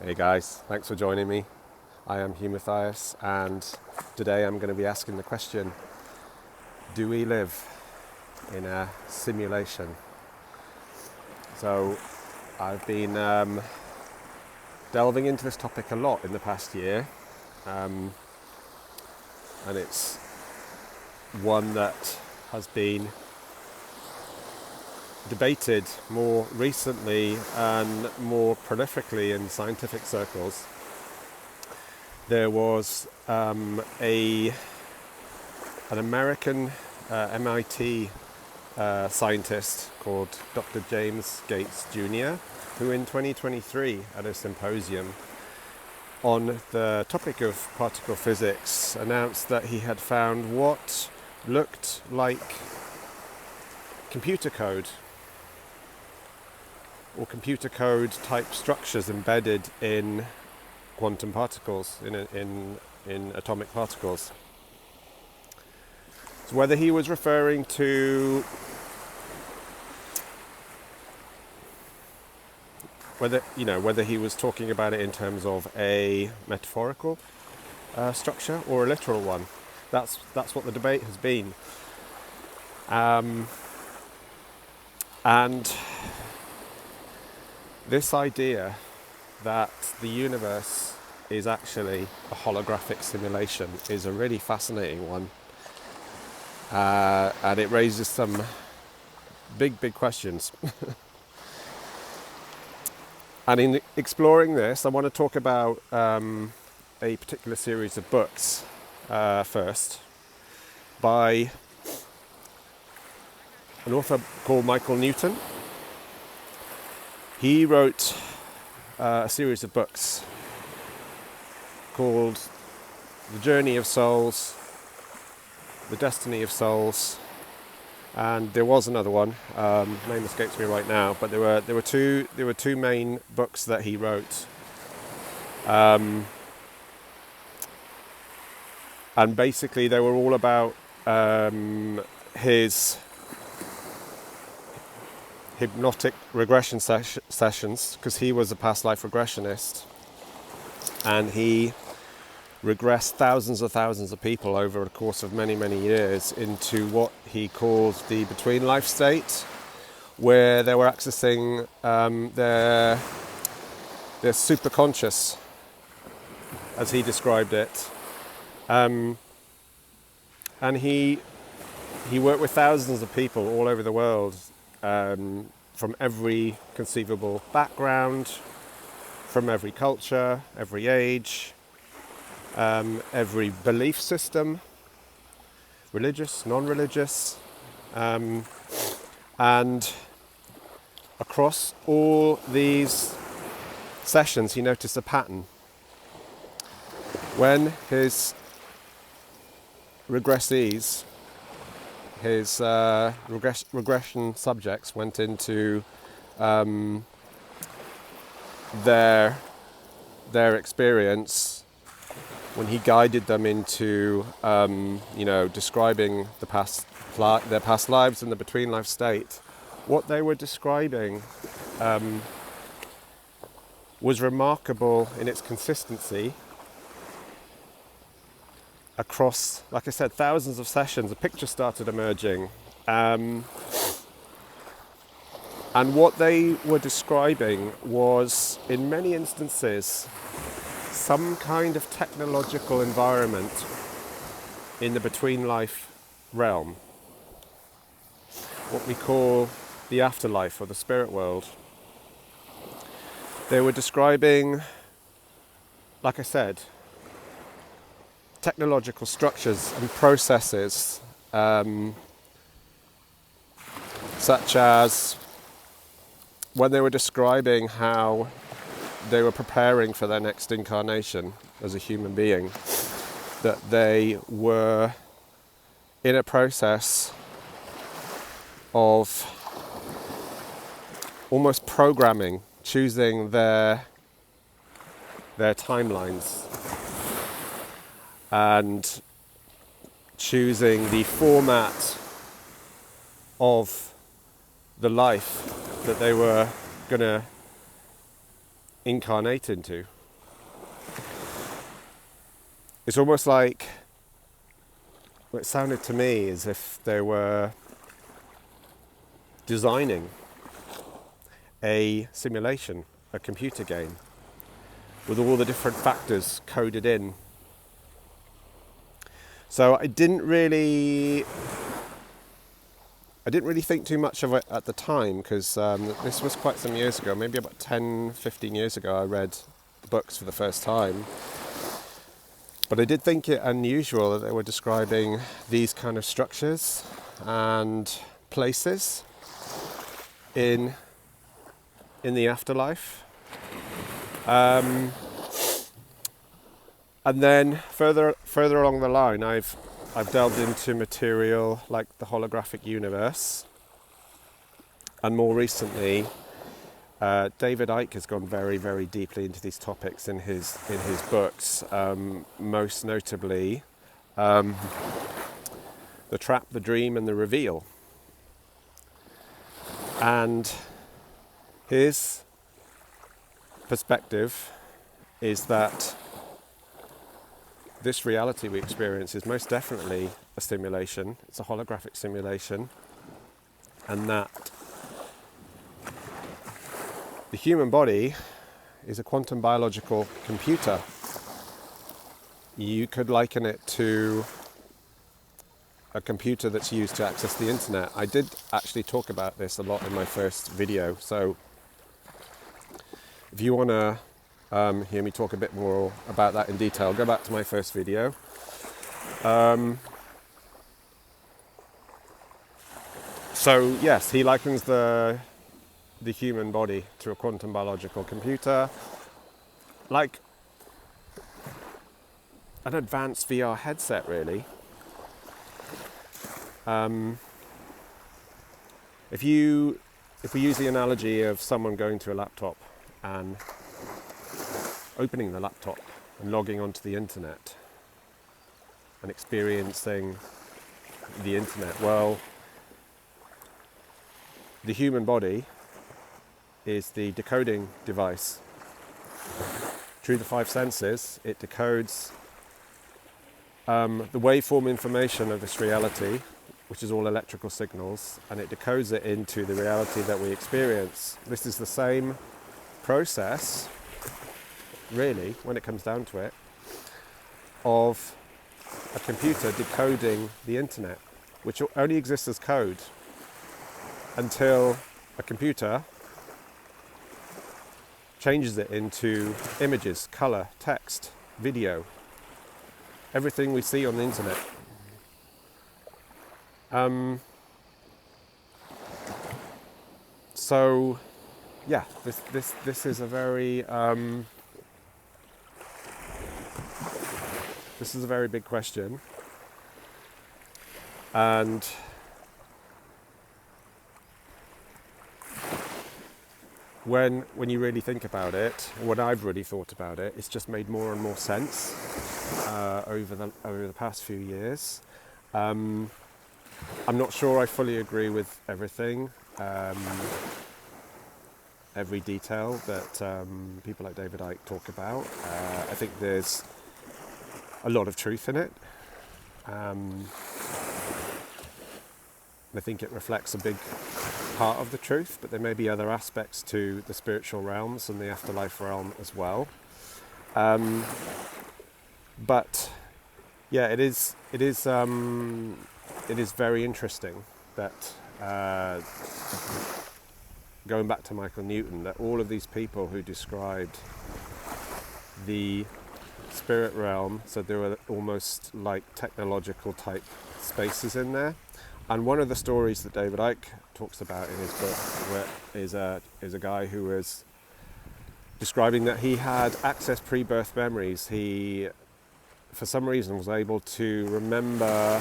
Hey guys, thanks for joining me. I am Hugh Matthias, and today I'm going to be asking the question, do we live in a simulation? So I've been delving into this topic a lot in the past year, and it's one that has been debated more recently and more prolifically in scientific circles. There was an American MIT scientist called Dr. James Gates Jr., who in 2023 at a symposium on the topic of particle physics announced that he had found what looked like computer code or computer code type structures embedded in quantum particles, in atomic particles. So whether he was referring to whether he was talking about it in terms of a metaphorical structure or a literal one, that's what the debate has been. And this idea that the universe is actually a holographic simulation is a really fascinating one, and it raises some big questions. And in exploring this, I want to talk about a particular series of books first, by an author called Michael Newton. He wrote a series of books called The Journey of Souls, The Destiny of Souls, and there was another one. Name escapes me right now, but there were two main books that he wrote, and basically they were all about his hypnotic regression sessions, because he was a past life regressionist, and he regressed thousands of people over the course of many years into what he called the between life state, where they were accessing their superconscious, as he described it, and he worked with thousands of people all over the world, from every conceivable background, from every culture, every age, every belief system, religious, non-religious, and across all these sessions he noticed a pattern. When his regressees, his regression subjects, went into their experience, when he guided them into describing their past lives and the between life state, what they were describing was remarkable in its consistency across, like I said, thousands of sessions. A picture started emerging, and what they were describing was, in many instances, some kind of technological environment in the between life realm, what we call the afterlife or the spirit world. They were describing, like I said, technological structures and processes, such as when they were describing how they were preparing for their next incarnation as a human being, that they were in a process of almost programming, choosing their timelines, and choosing the format of the life that they were going to incarnate into. It's almost like, well, it sounded to me as if they were designing a simulation, a computer game, with all the different factors coded in. So I didn't really think too much of it at the time, because this was quite some years ago, maybe about 10, 15 years ago I read the books for the first time. But I did think it unusual that they were describing these kind of structures and places in the afterlife. And then further along the line, I've delved into material like the Holographic Universe, and more recently, David Icke has gone very, very deeply into these topics in his books. Most notably, The Trap, the Dream, and the Reveal. And his perspective is that this reality we experience is most definitely a simulation. It's a holographic simulation, and that the human body is a quantum biological computer. You could liken it to a computer that's used to access the internet. I did actually talk about this a lot in my first video, so if you want to hear me talk a bit more about that in detail, go back to my first video. So yes, he likens the human body to a quantum biological computer, like an advanced VR headset, really. If we use the analogy of someone going to a laptop and opening the laptop and logging onto the internet and experiencing the internet, well, the human body is the decoding device. Through the five senses, it decodes the waveform information of this reality, which is all electrical signals, and it decodes it into the reality that we experience. This is the same process, really, when it comes down to it, of a computer decoding the internet, which only exists as code until a computer changes it into images, color, text, video, everything we see on the internet. So, yeah, this is a very big question, and when you really think about it, what I've really thought about it, it's just made more and more sense over the past few years. I'm not sure I fully agree with everything, every detail that people like David Icke talk about. I think there's a lot of truth in it. I think it reflects a big part of the truth, but there may be other aspects to the spiritual realms and the afterlife realm as well. But yeah, it is very interesting that, going back to Michael Newton, that all of these people who described the spirit realm said there were almost like technological type spaces in there. And one of the stories that David Icke talks about in his book is a guy who was describing that he had accessed pre-birth memories. He, for some reason, was able to remember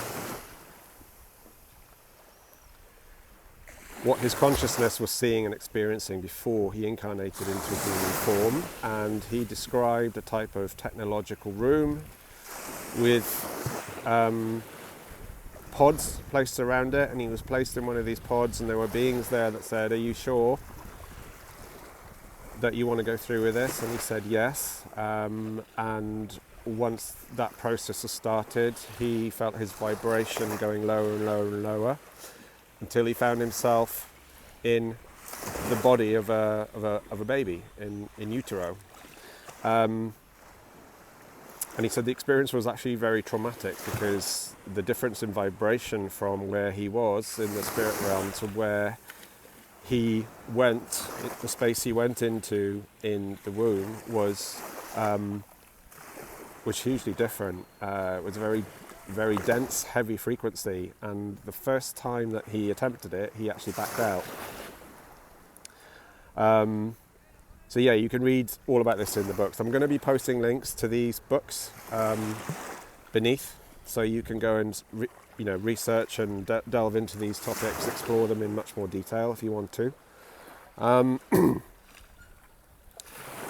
what his consciousness was seeing and experiencing before he incarnated into a human form. And he described a type of technological room with pods placed around it, and he was placed in one of these pods, and there were beings there that said, "Are you sure that you want to go through with this? And he said yes. And once that process has started, he felt his vibration going lower and lower and lower until he found himself in the body of a baby in utero. And he said the experience was actually very traumatic because the difference in vibration from where he was in the spirit realm to where he went, the space he went into in the womb was hugely different. It was a very, very dense, heavy frequency, and the first time that he attempted it, he actually backed out. So yeah, you can read all about this in the books. I'm going to be posting links to these books beneath, so you can go and research and delve into these topics, explore them in much more detail if you want to.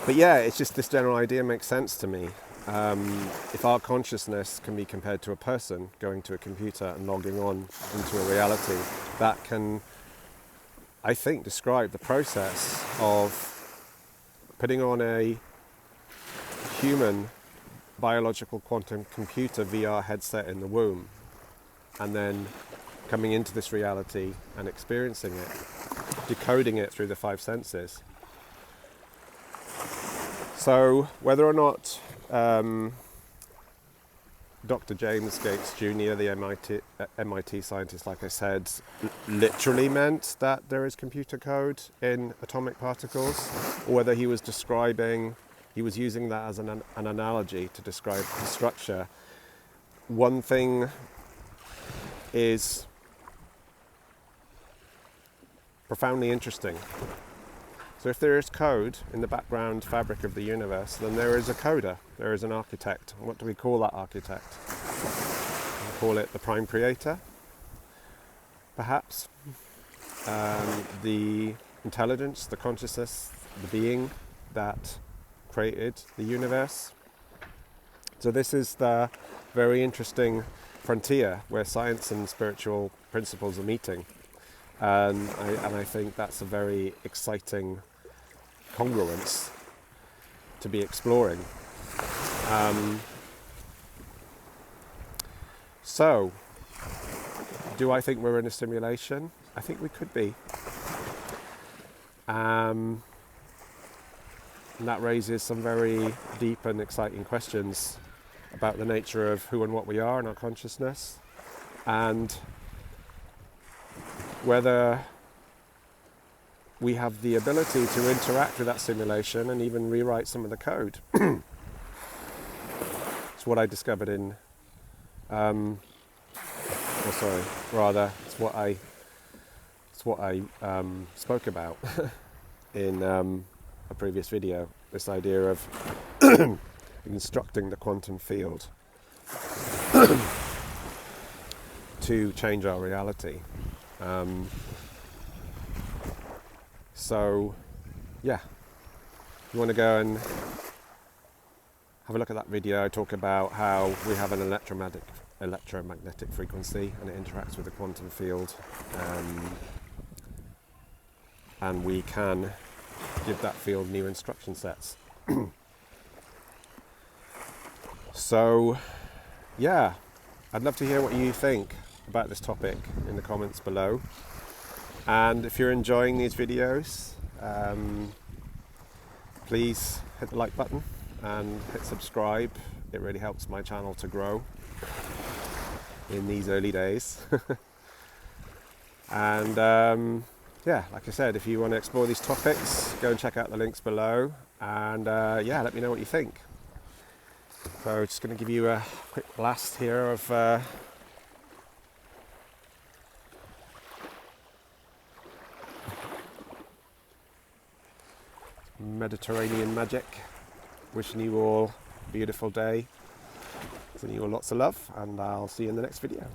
But yeah, it's just this general idea makes sense to me. If our consciousness can be compared to a person going to a computer and logging on into a reality, that can, I think, describe the process of putting on a human biological quantum computer VR headset in the womb and then coming into this reality and experiencing it, decoding it through the 5 senses. So whether or not Dr. James Gates Jr., the MIT scientist, like I said, literally meant that there is computer code in atomic particles, or whether he was using that as an analogy to describe the structure. One thing is profoundly interesting. So if there is code in the background fabric of the universe, then there is a coder, there is an architect. What do we call that architect? We call it the prime creator, perhaps. The intelligence, the consciousness, the being that created the universe. So this is the very interesting frontier where science and spiritual principles are meeting. And I think that's a very exciting congruence to be exploring. So, do I think we're in a simulation? I think we could be. And that raises some very deep and exciting questions about the nature of who and what we are in our consciousness, and whether we have the ability to interact with that simulation and even rewrite some of the code. It's what I discovered in, it's what I spoke about in a previous video. This idea of instructing the quantum field to change our reality. So, yeah, if you want to go and have a look at that video, I talk about how we have an electromagnetic frequency and it interacts with the quantum field, and we can give that field new instruction sets. So, yeah, I'd love to hear what you think about this topic in the comments below. And if you're enjoying these videos, please hit the like button and hit subscribe. It really helps my channel to grow in these early days. And yeah, like I said, if you want to explore these topics, go and check out the links below, and yeah, let me know what you think. So just going to give you a quick blast here of Mediterranean magic. Wishing you all a beautiful day, sending you all lots of love, and I'll see you in the next video.